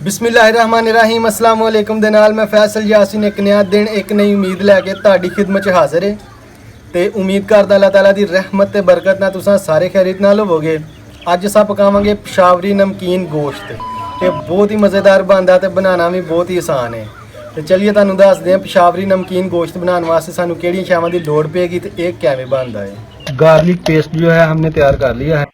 बिस्मिल्लाहिर्रहमानिर्रहीम अस्सलाम वालेकुम दे नाल मैं फैसल यासीन एक नया दिन एक नई उम्मीद लैके तुहाडी खिदमत च हाज़र है ते उम्मीद करदा अल्लाह ताला दी रहमत ते बरकत नाल तुसां सारे खैरियत नाल होवोगे। अज असां पकावांगे पेशावरी नमकीन गोश्त ते बहुत ही मज़ेदार बनदा ते बनाना भी बहुत ही आसान है। तो चलिए तुहानूं दसदे हैं पेशावरी नमकीन गोश्त बनाने वास्ते सानूं केहड़ियां शैवां दी लोड़ पेगी ते इह किवें बनदा है। गार्लिक पेस्ट जो है हमने तैयार कर लिया है।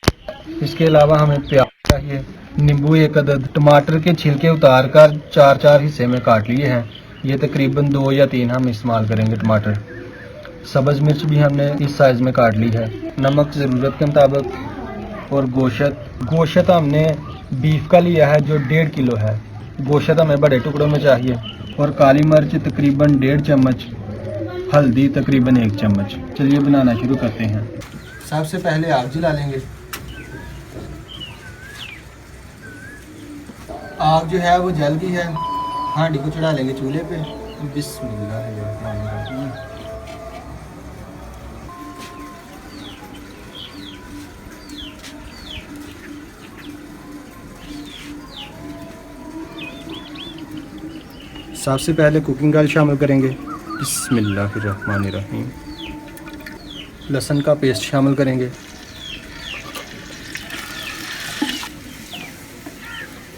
इसके अलावा हमें प्याज चाहिए, नींबू एक अदद, टमाटर के छिलके उतार कर चार चार हिस्से में काट लिए हैं। ये तकरीबन 2 या 3 हम इस्तेमाल करेंगे टमाटर। सब्ज़ मिर्च भी हमने इस साइज़ में काट ली है। नमक ज़रूरत के मुताबिक और गोश्त हमने बीफ का लिया है जो 1.5 किलो है। गोश्त हमें बड़े टुकड़ों में चाहिए। और काली मिर्च तकरीबन 1.5 चम्मच, हल्दी तकरीबन 1 चम्मच। चलिए बनाना शुरू करते हैं। सबसे पहले आग जला लेंगे। आग जो है वो जल गई है। हांडी को चढ़ा लेंगे चूल्हे पे। बिस्मिल्लाहिर्रहमानिर्रहीम। सबसे पहले कुकिंग ऑयल शामिल करेंगे। बिस्मिल्लाहिर्रहमानिर्रहीम। लहसुन का पेस्ट शामिल करेंगे।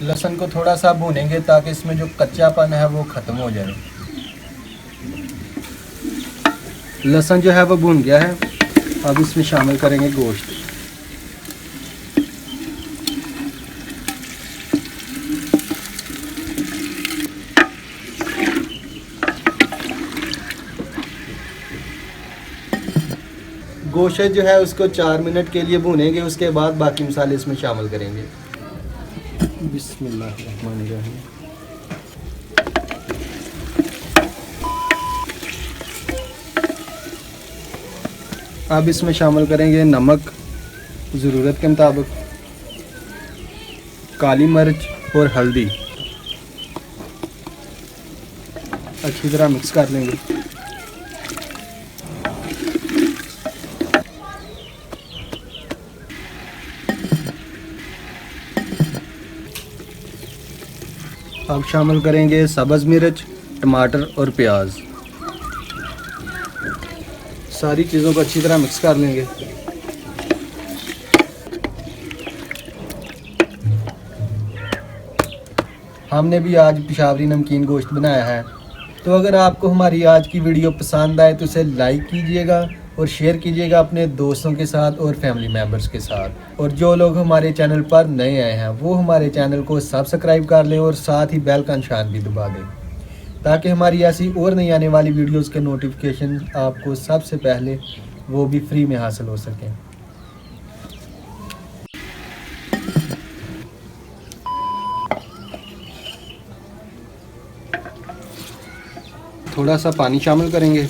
लहसुन को थोड़ा सा भूनेंगे ताकि इसमें जो कच्चापन है वो ख़त्म हो जाए। लहसुन जो है वो भून गया है। अब इसमें शामिल करेंगे गोश्त। गोश्त जो है उसको 4 मिनट के लिए भूनेंगे। उसके बाद बाकी मसाले इसमें शामिल करेंगे। बिस्मिल्लाहिर्रहमानिर्रहीम। अब इसमें शामिल करेंगे नमक ज़रूरत के मुताबिक, काली मिर्च और हल्दी। अच्छी तरह मिक्स कर लेंगे। अब शामिल करेंगे सब्ज़ मिर्च, टमाटर और प्याज। सारी चीज़ों को अच्छी तरह मिक्स कर लेंगे। हमने भी आज पेशावरी नमकीन गोश्त बनाया है। तो अगर आपको हमारी आज की वीडियो पसंद आए तो इसे लाइक कीजिएगा और शेयर कीजिएगा अपने दोस्तों के साथ और फैमिली मेम्बर्स के साथ। और जो लोग हमारे चैनल पर नए आए हैं वो हमारे चैनल को सब्सक्राइब कर लें और साथ ही बेल का निशान भी दबा दें ताकि हमारी ऐसी और नई आने वाली वीडियोस के नोटिफिकेशन आपको सबसे पहले वो भी फ्री में हासिल हो सकें। थोड़ा सा पानी शामिल करेंगे।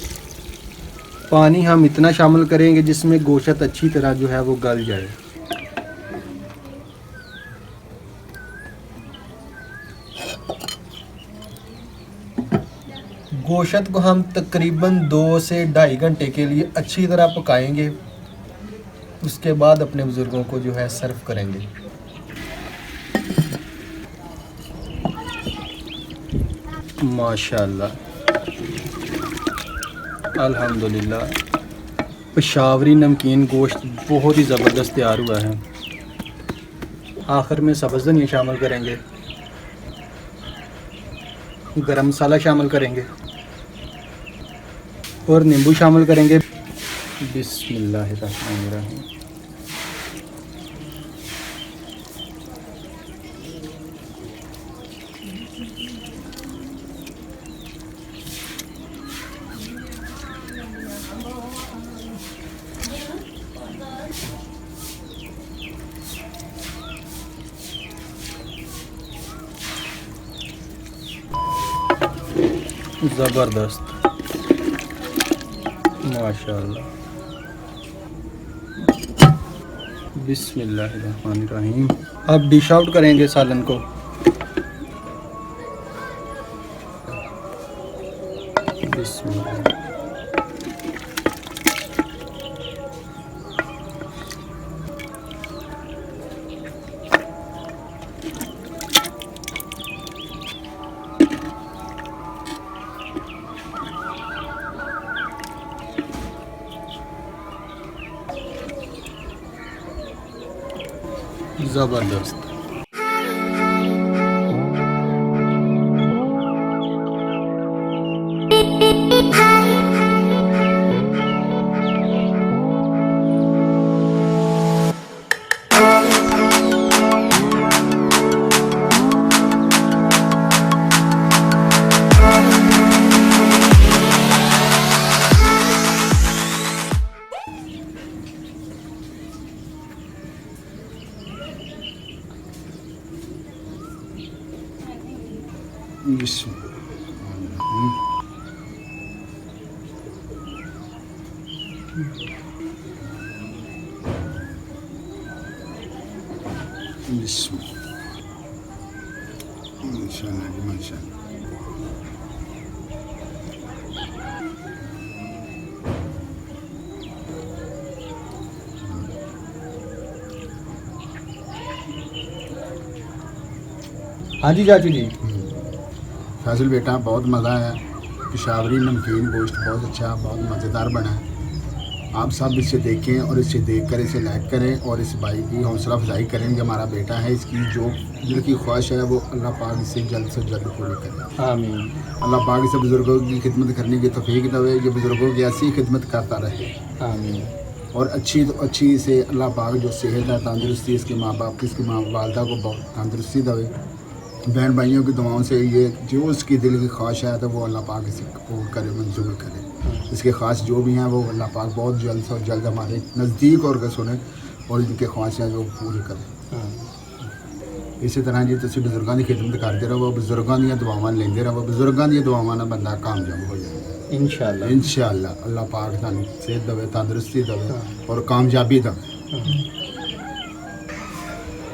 पानी हम इतना शामिल करेंगे जिसमें गोश्त अच्छी तरह जो है वो गल जाए। गोश्त को हम तकरीबन 2 से 2.5 घंटे के लिए अच्छी तरह पकाएंगे। उसके बाद अपने बुज़ुर्गों को जो है सर्व करेंगे। माशाल्लाह, अल्हम्दुलिल्लाह, पेशावरी नमकीन गोश्त बहुत ही ज़बरदस्त तैयार हुआ है। आखिर में सब्ज़ धनिया शामिल करेंगे, गरम मसाला शामिल करेंगे और नींबू शामिल करेंगे। बिस्मिल्लाहिर्रहमानिर्रहीम। ज़बरदस्त, माशाल्लाह। बिस्मिल्लाहिर्रहमानिर्रहीम। अब डिश आउट करेंगे सालन को। बिस्मिल्लाह। ज़बरदस्त। माशाअल्लाह जी माशाअल्लाह। हाँ जी चाचू जी। फैसल बेटा बहुत मज़ा आया। पेशावरी नमकीन गोश्त बहुत अच्छा, बहुत मज़ेदार बना है। आप सब इसे देखें और इसे देखकर इसे लाइक करें और इस भाई की हौसला अफजाई करें कि हमारा बेटा है, इसकी जो दिल की ख्वाहिश है वो अल्लाह पाक इसे जल्द से जल्द पूरी करे। आमीन। अल्लाह पाक इसे बुज़ुर्गों की खिदमत करने की तौफीक देवे, जो बुज़ुर्गों की ऐसी खिदमत करता रहे। आमीन। और अच्छी तो अच्छी से अल्लाह पाक जो सेहत है, तंदुरुस्ती, इसके माँ बाप की, इसकी माँ वालदा को बहुत तंदुरुस्ती देवे। बहन भाइयों की दुआओं से ये जो उसकी दिल की ख्वाहिश है तो वो अल्लाह पाक इसे कबूल करे, मंजूर करे। इसके ख्वाहिश जो भी हैं वो अल्लाह पाक बहुत जल्द से जल्द हमारे नज़दीक और सुने और इनके ख्वाहिशें जो पूरी करें। इसी तरह जी तुम बजुर्गों की खिदमत करते रहो, बजुर्गों दी दुआवां लेंदे रहो, बजुर्गों दी दुआवां नाल बंदा कामयाब हो जाए इंशाअल्लाह। इंशाअल्लाह। अल्लाह पाक तुहानू सेहत देवे, तंदुरुस्ती देवे और कामयाबी देवे।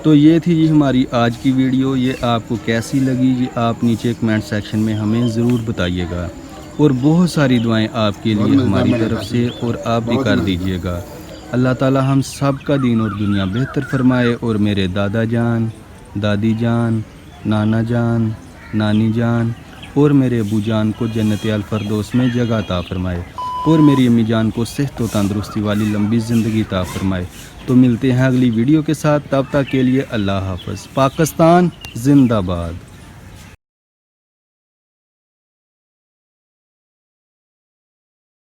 तो ये थी जी हमारी आज की वीडियो। ये आपको कैसी लगी ये आप नीचे कमेंट सेक्शन में हमें ज़रूर बताइएगा। और बहुत सारी दुआएं आपके लिए हमारी तरफ से और आप भी कर दीजिएगा। अल्लाह ताला हम सब का दीन और दुनिया बेहतर फरमाए और मेरे दादा जान, दादी जान, नाना जान, नानी जान और मेरे अबू जान को जन्नत अल फरदौस में जगह अता फरमाए और मेरी अम्मी जान को सेहत व तंदुरुस्ती वाली लंबी ज़िंदगी अता फरमाए। तो मिलते हैं अगली वीडियो के साथ, तब तक के लिए अल्लाह हाफ़िज़। पाकिस्तान जिंदाबाद।